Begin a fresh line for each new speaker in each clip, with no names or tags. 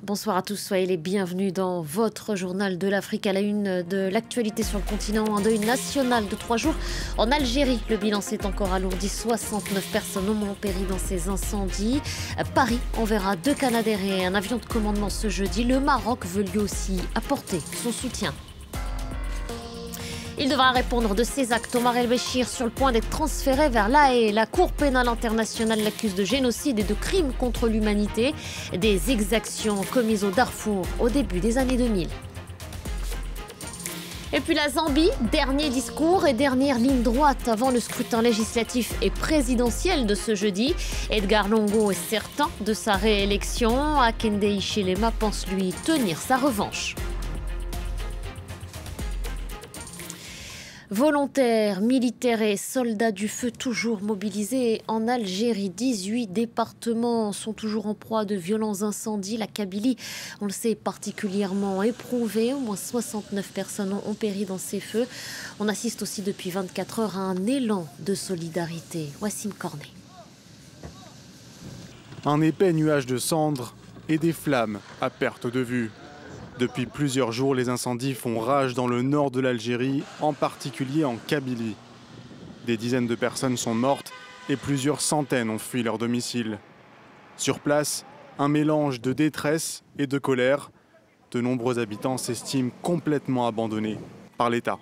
Bonsoir à tous, soyez les bienvenus dans votre journal de l'Afrique à la une de l'actualité sur le continent. Un deuil national de 3 jours en Algérie. Le bilan s'est encore alourdi. 69 personnes ont péri dans ces incendies. Paris enverra 2 Canadair et un avion de commandement ce jeudi. Le Maroc veut lui aussi apporter son soutien. Il devra répondre de ses actes. Omar El-Béchir sur le point d'être transféré vers La Haye. La Cour pénale internationale l'accuse de génocide et de crimes contre l'humanité. Des exactions commises au Darfour au début des années 2000. Et puis la Zambie, dernier discours et dernière ligne droite avant le scrutin législatif et présidentiel de ce jeudi. Edgar Lungu est certain de sa réélection. Hakainde Hichilema pense lui tenir sa revanche. Volontaires, militaires et soldats du feu toujours mobilisés en Algérie. 18 départements sont toujours en proie de violents incendies. La Kabylie, on le sait, est particulièrement éprouvée. Au moins 69 personnes ont péri dans ces feux. On assiste aussi depuis 24 heures à un élan de solidarité. Wassim Cornet.
Un épais nuage de cendres et des flammes à perte de vue. Depuis plusieurs jours, les incendies font rage dans le nord de l'Algérie, en particulier en Kabylie. Des dizaines de personnes sont mortes et plusieurs centaines ont fui leur domicile. Sur place, un mélange de détresse et de colère. De nombreux habitants s'estiment complètement abandonnés par l'État.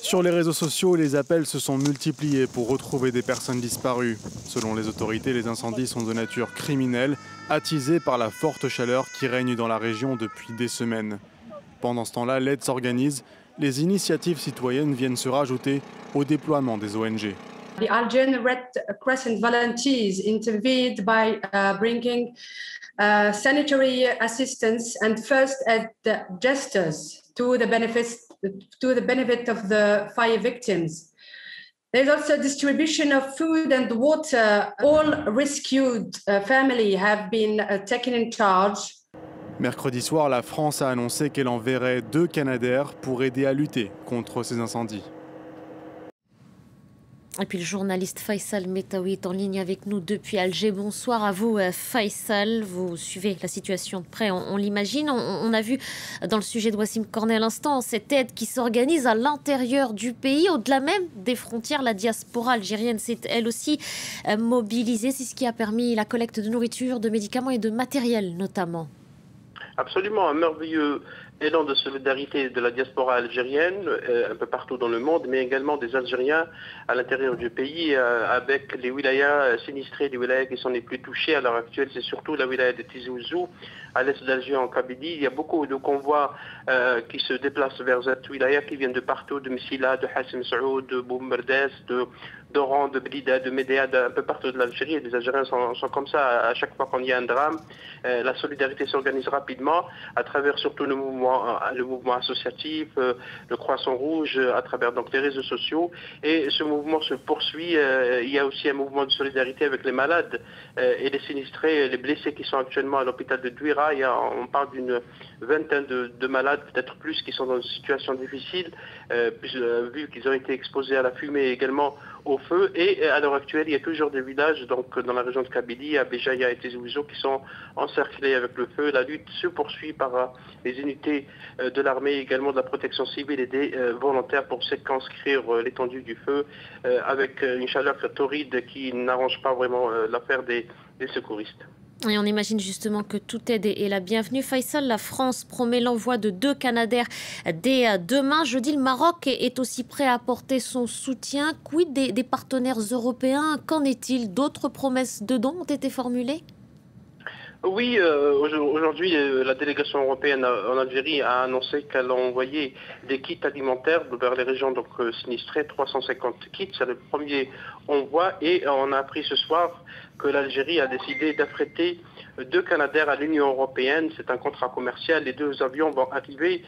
Sur les réseaux sociaux, les appels se sont multipliés pour retrouver des personnes disparues. Selon les autorités, les incendies sont de nature criminelle, attisés par la forte chaleur qui règne dans la région depuis des semaines. Pendant ce temps-là, l'aide s'organise. Les initiatives citoyennes viennent se rajouter au déploiement des ONG.
The Algerian Red Crescent volunteers intervened by bringing sanitary assistance and first aid gestures to the benefit of the fire victims. There's also distribution of food and water. All rescued families have been taken in charge.
Mercredi soir, la France a annoncé qu'elle enverrait 2 Canadair pour aider à lutter contre ces incendies.
Et puis le journaliste Faisal Metaoui est en ligne avec nous depuis Alger. Bonsoir à vous Faisal, vous suivez la situation de près, on l'imagine. On a vu dans le sujet de Wassim Cornet à l'instant cette aide qui s'organise à l'intérieur du pays, au-delà même des frontières. La diaspora algérienne s'est elle aussi mobilisée. C'est ce qui a permis la collecte de nourriture, de médicaments et de matériel notamment.
Absolument, un merveilleux élan de solidarité de la diaspora algérienne un peu partout dans le monde, mais également des Algériens à l'intérieur du pays avec les wilayas sinistrés, les wilayas qui sont les plus touchés à l'heure actuelle. C'est surtout la wilaya de Tizi Ouzou, à l'est d'Alger en Kabylie. Il y a beaucoup de convois qui se déplacent vers cette wilaya, qui viennent de partout, de Messila, de Hassim Saoud, de Boumerdès, d'Oran, de Blida, de Médéa, un peu partout de l'Algérie. Et les Algériens sont comme ça à chaque fois qu'on y a un drame. La solidarité s'organise rapidement à travers surtout le mouvement associatif, le Croissant Rouge, à travers donc les réseaux sociaux. Et ce mouvement se poursuit. Il y a aussi un mouvement de solidarité avec les malades et les sinistrés, les blessés qui sont actuellement à l'hôpital de Douira. On parle d'une vingtaine de malades, peut-être plus, qui sont dans une situation difficile, vu qu'ils ont été exposés à la fumée et également au feu. Et à l'heure actuelle, il y a toujours des villages donc, dans la région de Kabylie, à Béjaïa et Tizi Ouzou, qui sont encerclés avec le feu. La lutte se poursuit par les unités de l'armée, également de la protection civile et des volontaires pour circonscrire l'étendue du feu, avec une chaleur torride qui n'arrange pas vraiment l'affaire des secouristes.
Et on imagine justement que toute aide est la bienvenue. Faisal, la France promet l'envoi de 2 Canadair dès demain. Jeudi, le Maroc est aussi prêt à apporter son soutien. Quid des partenaires européens? Qu'en est-il? D'autres promesses de dons ont été formulées?
Oui, aujourd'hui, la délégation européenne en Algérie a annoncé qu'elle a envoyé des kits alimentaires vers les régions donc, sinistrées, 350 kits. C'est le premier envoi et on a appris ce soir que l'Algérie a décidé d'affréter 2 Canadair à l'Union européenne. C'est un contrat commercial. Les 2 avions vont arriver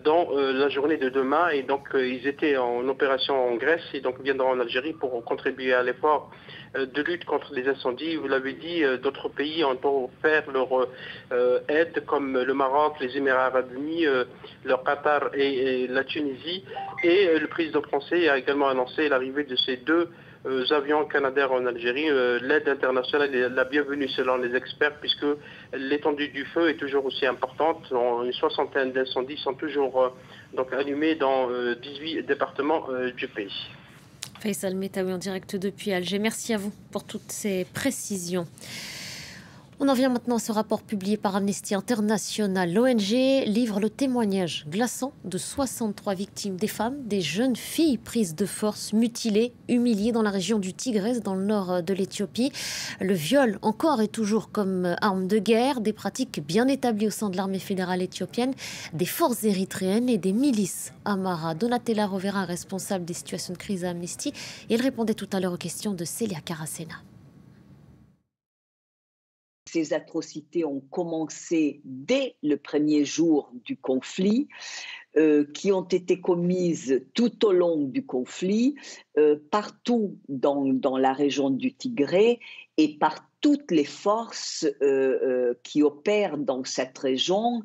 dans la journée de demain. Et donc, ils étaient en opération en Grèce et donc viendront en Algérie pour contribuer à l'effort de lutte contre les incendies. Vous l'avez dit, d'autres pays ont offert leur aide, comme le Maroc, les Émirats arabes unis, le Qatar et la Tunisie. Et le président français a également annoncé l'arrivée de ces 2 avions Canadair en Algérie. L'aide internationale est la bienvenue selon les experts, puisque l'étendue du feu est toujours aussi importante. Une soixantaine d'incendies sont toujours donc allumés dans 18 départements du pays.
Faisal Metaoui en direct depuis Alger. Merci à vous pour toutes ces précisions. On en vient maintenant à ce rapport publié par Amnesty International. L'ONG livre le témoignage glaçant de 63 victimes, des femmes, des jeunes filles prises de force, mutilées, humiliées dans la région du Tigrès, dans le nord de l'Éthiopie. Le viol, encore et toujours comme arme de guerre, des pratiques bien établies au sein de l'armée fédérale éthiopienne, des forces érythréennes et des milices Amara. Donatella Rovera, responsable des situations de crise à Amnesty, et elle répondait tout à l'heure aux questions de Célia Caracena.
Ces atrocités ont commencé dès le premier jour du conflit, qui ont été commises tout au long du conflit, partout dans la région du Tigré et par toutes les forces qui opèrent dans cette région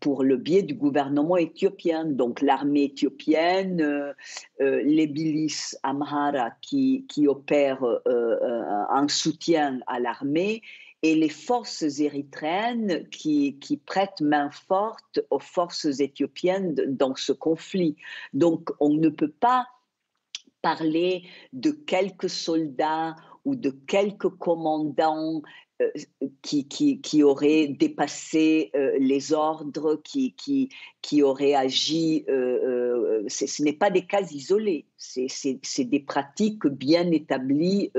pour le biais du gouvernement éthiopien. Donc l'armée éthiopienne, les milices Amhara qui opèrent en soutien à l'armée, et les forces érythréennes qui prêtent main forte aux forces éthiopiennes dans ce conflit. Donc on ne peut pas parler de quelques soldats ou de quelques commandants qui auraient dépassé les ordres, qui auraient agi. Ce n'est pas des cas isolés, c'est des pratiques bien établies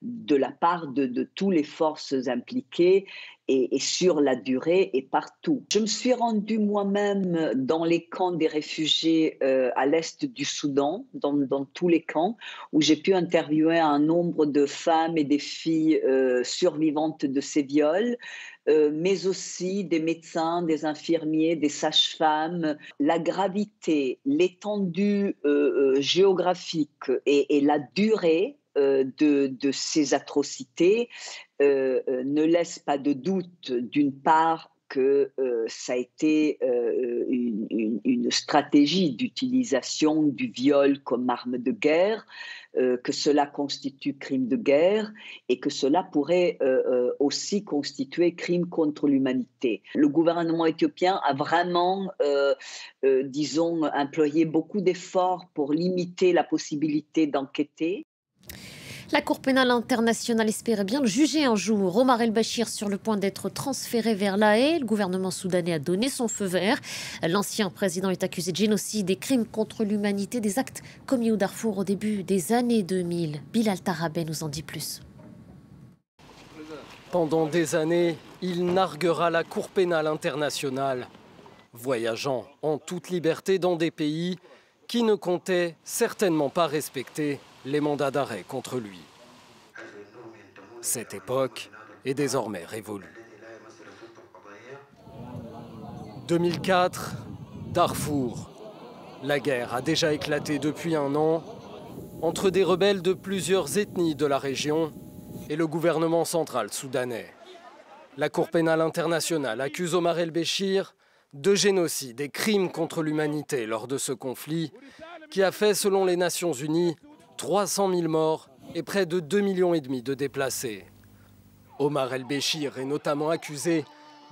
de la part de toutes les forces impliquées et sur la durée et partout. Je me suis rendue moi-même dans les camps des réfugiés à l'est du Soudan, dans tous les camps, où j'ai pu interviewer un nombre de femmes et des filles survivantes de ces viols, mais aussi des médecins, des infirmiers, des sages-femmes. La gravité, l'étendue géographique et la durée de ces atrocités ne laisse pas de doute, d'une part, que ça a été une stratégie d'utilisation du viol comme arme de guerre, que cela constitue crime de guerre et que cela pourrait aussi constituer crime contre l'humanité. Le gouvernement éthiopien a vraiment, disons, employé beaucoup d'efforts pour limiter la possibilité d'enquêter.
La Cour pénale internationale espérait bien le juger un jour. Omar el-Béchir sur le point d'être transféré vers La Haye. Le gouvernement soudanais a donné son feu vert. L'ancien président est accusé de génocide, des crimes contre l'humanité, des actes commis au Darfour au début des années 2000. Bilal Tarabé nous en dit plus.
Pendant des années, il narguera la Cour pénale internationale, voyageant en toute liberté dans des pays qui ne comptaient certainement pas respecter les mandats d'arrêt contre lui. Cette époque est désormais révolue. 2004, Darfour. La guerre a déjà éclaté depuis un an entre des rebelles de plusieurs ethnies de la région et le gouvernement central soudanais. La Cour pénale internationale accuse Omar el-Béchir de génocide et crimes contre l'humanité lors de ce conflit qui a fait, selon les Nations Unies, 300 000 morts et près de 2,5 millions de déplacés. Omar el-Béchir est notamment accusé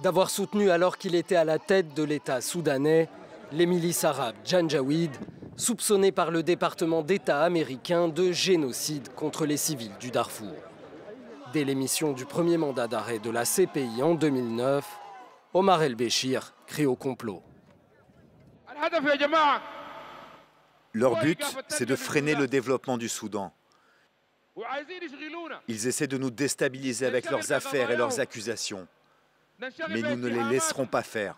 d'avoir soutenu, alors qu'il était à la tête de l'État soudanais, les milices arabes Janjaweed, soupçonnées par le département d'État américain de génocide contre les civils du Darfour. Dès l'émission du premier mandat d'arrêt de la CPI en 2009, Omar el-Béchir crie au complot.
Leur but, c'est de freiner le développement du Soudan. Ils essaient de nous déstabiliser avec leurs affaires et leurs accusations. Mais nous ne les laisserons pas faire.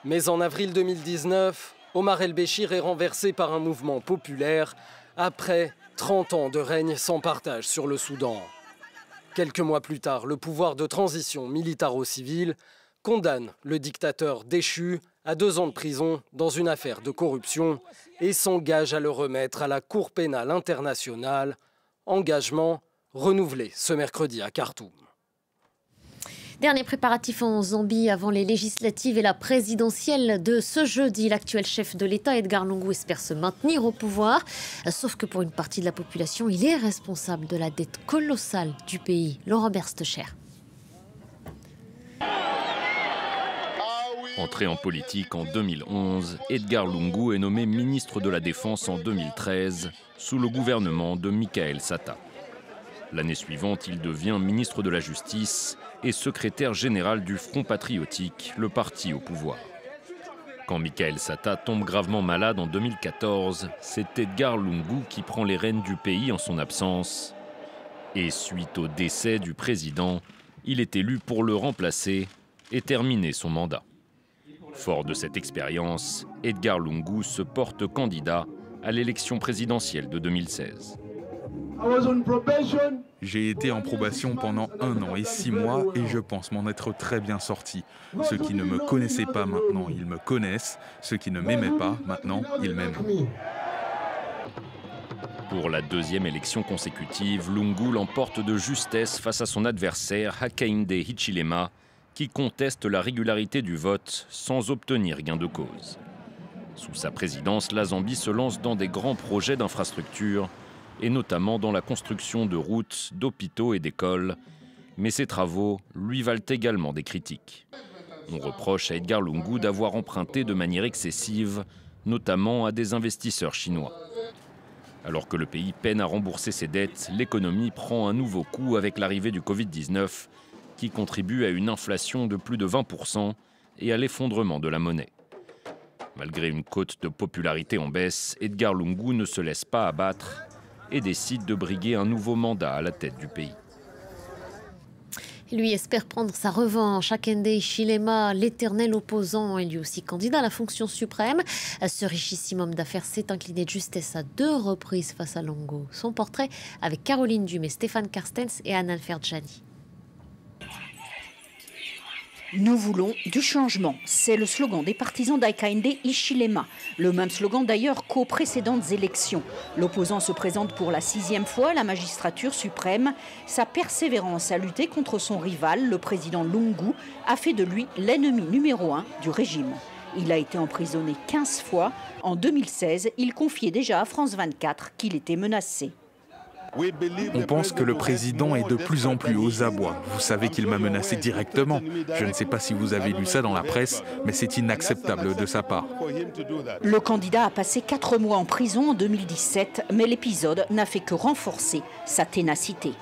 Mais en avril 2019, Omar el-Béchir est renversé par un mouvement populaire après 30 ans de règne sans partage sur le Soudan. Quelques mois plus tard, le pouvoir de transition militaro-civil condamne le dictateur déchu à 2 ans de prison dans une affaire de corruption et s'engage à le remettre à la Cour pénale internationale. Engagement renouvelé ce mercredi à Khartoum.
Dernier préparatif en Zambie avant les législatives et la présidentielle de ce jeudi. L'actuel chef de l'État, Edgar Lungu, espère se maintenir au pouvoir. Sauf que pour une partie de la population, il est responsable de la dette colossale du pays. Laurent Berstecher.
Entré en politique en 2011, Edgar Lungu est nommé ministre de la Défense en 2013 sous le gouvernement de Michael Sata. L'année suivante, il devient ministre de la Justice et secrétaire général du Front patriotique, le parti au pouvoir. Quand Michael Sata tombe gravement malade en 2014, c'est Edgar Lungu qui prend les rênes du pays en son absence. Et suite au décès du président, il est élu pour le remplacer et terminer son mandat. Fort de cette expérience, Edgar Lungu se porte candidat à l'élection présidentielle de 2016.
J'ai été en probation pendant 1 an et 6 mois et je pense m'en être très bien sorti. Ceux qui ne me connaissaient pas maintenant, ils me connaissent. Ceux qui ne m'aimaient pas, maintenant, ils m'aiment.
Pour la 2e élection consécutive, Lungu l'emporte de justesse face à son adversaire Hakainde Hichilema, qui conteste la régularité du vote sans obtenir gain de cause. Sous sa présidence, la Zambie se lance dans des grands projets d'infrastructures, et notamment dans la construction de routes, d'hôpitaux et d'écoles. Mais ces travaux lui valent également des critiques. On reproche à Edgar Lungu d'avoir emprunté de manière excessive, notamment à des investisseurs chinois. Alors que le pays peine à rembourser ses dettes, l'économie prend un nouveau coup avec l'arrivée du Covid-19, qui contribue à une inflation de plus de 20% et à l'effondrement de la monnaie. Malgré une cote de popularité en baisse, Edgar Lungu ne se laisse pas abattre et décide de briguer un nouveau mandat à la tête du pays.
Lui espère prendre sa revanche. Hakainde Hichilema, l'éternel opposant, est lui aussi candidat à la fonction suprême. Ce richissime homme d'affaires s'est incliné de justesse à 2 reprises face à Lungu. Son portrait avec Caroline Dumais, Stéphane Carstens et Anna Ferjani.
Nous voulons du changement. C'est le slogan des partisans d'Hakainde Hichilema. Le même slogan d'ailleurs qu'aux précédentes élections. L'opposant se présente pour la 6e fois à la magistrature suprême. Sa persévérance à lutter contre son rival, le président Lungu, a fait de lui l'ennemi numéro 1 du régime. Il a été emprisonné 15 fois. En 2016, il confiait déjà à France 24 qu'il était menacé.
On pense que le président est de plus en plus aux abois. Vous savez qu'il m'a menacé directement. Je ne sais pas si vous avez lu ça dans la presse, mais c'est inacceptable de sa part.
Le candidat a passé 4 mois en prison en 2017, mais l'épisode n'a fait que renforcer sa ténacité.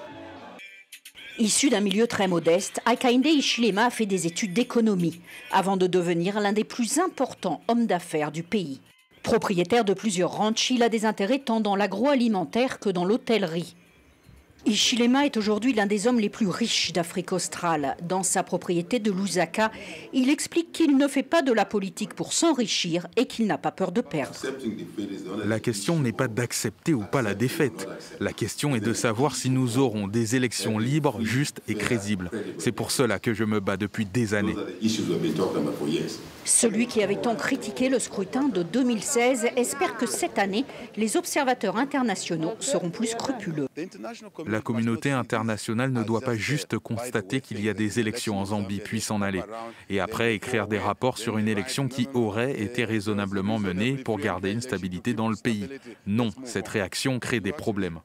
Issu d'un milieu très modeste, Hakainde Hichilema a fait des études d'économie avant de devenir l'un des plus importants hommes d'affaires du pays. Propriétaire de plusieurs ranchs, il a des intérêts tant dans l'agroalimentaire que dans l'hôtellerie. Hichilema est aujourd'hui l'un des hommes les plus riches d'Afrique australe. Dans sa propriété de Lusaka, il explique qu'il ne fait pas de la politique pour s'enrichir et qu'il n'a pas peur de perdre.
La question n'est pas d'accepter ou pas la défaite. La question est de savoir si nous aurons des élections libres, justes et crédibles. C'est pour cela que je me bats depuis des années.
Celui qui avait tant critiqué le scrutin de 2016 espère que cette année, les observateurs internationaux seront plus scrupuleux.
La communauté internationale ne doit pas juste constater qu'il y a des élections en Zambie puis s'en aller. Et après écrire des rapports sur une élection qui aurait été raisonnablement menée pour garder une stabilité dans le pays. Non, cette réaction crée des problèmes.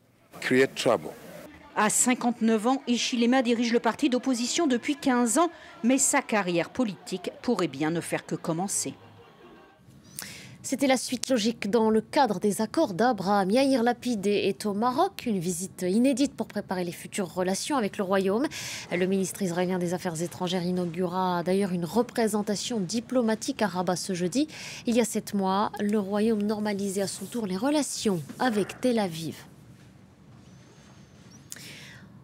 À 59 ans, Hichilema dirige le parti d'opposition depuis 15 ans, mais sa carrière politique pourrait bien ne faire que commencer.
C'était la suite logique dans le cadre des accords d'Abraham. Yair Lapid est au Maroc, une visite inédite pour préparer les futures relations avec le Royaume. Le ministre israélien des Affaires étrangères inaugura d'ailleurs une représentation diplomatique à Rabat ce jeudi. Il y a 7 mois, le Royaume normalisait à son tour les relations avec Tel Aviv.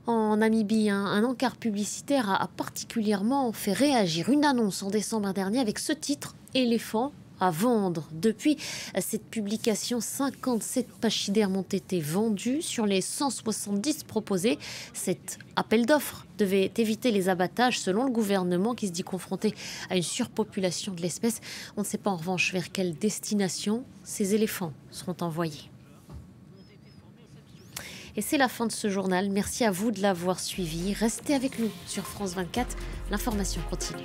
En Namibie, un encart publicitaire a particulièrement fait réagir. Une annonce en décembre dernier avec ce titre « Éléphant à vendre. Depuis cette publication, 57 pachydermes ont été vendus sur les 170 proposés. Cet appel d'offres devait éviter les abattages selon le gouvernement qui se dit confronté à une surpopulation de l'espèce. On ne sait pas en revanche vers quelle destination ces éléphants seront envoyés. Et c'est la fin de ce journal. Merci à vous de l'avoir suivi. Restez avec nous sur France 24. L'information continue.